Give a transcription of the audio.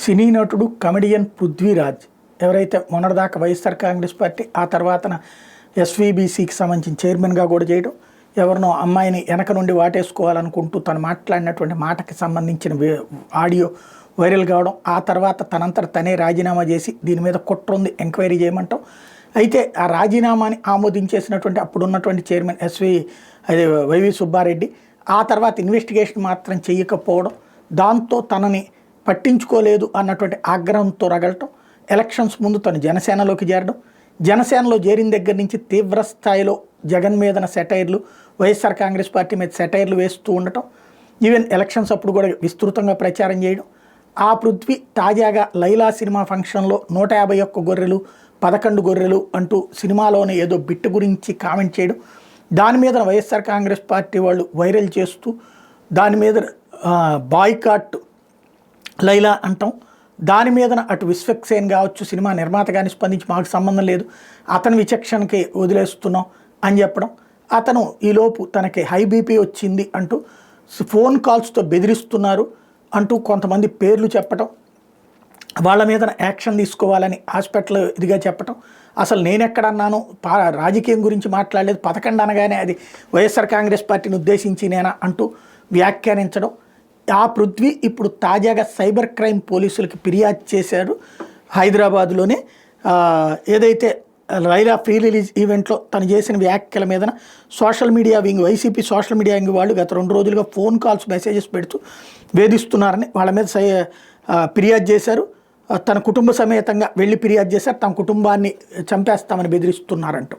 సినీ నటుడు కమెడియన్ పృథ్వీరాజ్ ఎవరైతే మొన్నటిదాకా వైఎస్ఆర్ కాంగ్రెస్ పార్టీ ఆ తర్వాతన ఎస్వీబీసీకి సంబంధించిన చైర్మన్గా కూడా చేయడం, ఎవరినో అమ్మాయిని వెనక నుండి వాటేసుకోవాలనుకుంటూ తను మాట్లాడినటువంటి మాటకి సంబంధించిన ఆడియో వైరల్ కావడం, ఆ తర్వాత తనంతట తనే రాజీనామా చేసి దీని మీద కుట్ర ఉంది ఎంక్వైరీ చేయమంటాం. అయితే ఆ రాజీనామాని ఆమోదించేసినటువంటి అప్పుడున్నటువంటి చైర్మన్ వైవి సుబ్బారెడ్డి ఆ తర్వాత ఇన్వెస్టిగేషన్ మాత్రం చేయకపోవడం, దాంతో తనని పట్టించుకోలేదు అన్నటువంటి ఆగ్రహంతో రగలటం, ఎలక్షన్స్ ముందు తను జనసేనలోకి చేరడం, జనసేనలో చేరిన దగ్గర నుంచి తీవ్ర స్థాయిలో జగన్ మీదన సెటైర్లు, వైఎస్ఆర్ కాంగ్రెస్ పార్టీ మీద సెటైర్లు వేస్తూ ఉండటం, ఈవెన్ ఎలక్షన్స్ అప్పుడు కూడా విస్తృతంగా ప్రచారం చేయడం. ఆ పృథ్వీ తాజాగా లైలా సినిమా ఫంక్షన్లో 151 గొర్రెలు 11 గొర్రెలు అంటూ సినిమాలోనే ఏదో బిట్టు గురించి కామెంట్ చేయడం, దాని మీద వైఎస్ఆర్ కాంగ్రెస్ పార్టీ వాళ్ళు వైరల్ చేస్తూ దాని మీద బాయ్కాట్ లైలా అంటాం. దాని మీదన అటు విశ్వక్సేన్ కావచ్చు, సినిమా నిర్మాత కానీ స్పందించి మాకు సంబంధం లేదు, అతని విచక్షణకి వదిలేస్తున్నాం అని చెప్పడం, అతను ఈలోపు తనకి హై బీపీ వచ్చింది అంటూ ఫోన్ కాల్స్తో బెదిరిస్తున్నారు అంటూ కొంతమంది పేర్లు చెప్పటం, వాళ్ళ మీద యాక్షన్ తీసుకోవాలని హాస్పిటల్ ఇదిగా చెప్పటం, అసలు నేనెక్కడన్నాను రాజకీయం గురించి మాట్లాడలేదు, 11 అనగానే అది వైఎస్ఆర్ కాంగ్రెస్ పార్టీని ఉద్దేశించి నేనా అంటూ వ్యాఖ్యానించడం. ఆ పృథ్వీ ఇప్పుడు తాజాగా సైబర్ క్రైమ్ పోలీసులకి ఫిర్యాదు చేశారు. హైదరాబాద్లోనే ఏదైతే లైలా ప్రీ రిలీజ్ ఈవెంట్లో తను చేసిన వ్యాఖ్యల మీద social media wing, YCP social media wing వాళ్ళు గత 2 రోజులుగా ఫోన్ కాల్స్ మెసేజెస్ పెడుతూ వేధిస్తున్నారని వాళ్ళ మీద ఫిర్యాదు చేశారు. తన కుటుంబ సమేతంగా వెళ్ళి ఫిర్యాదు చేశారు, తమ కుటుంబాన్ని చంపేస్తామని బెదిరిస్తున్నారంటూ.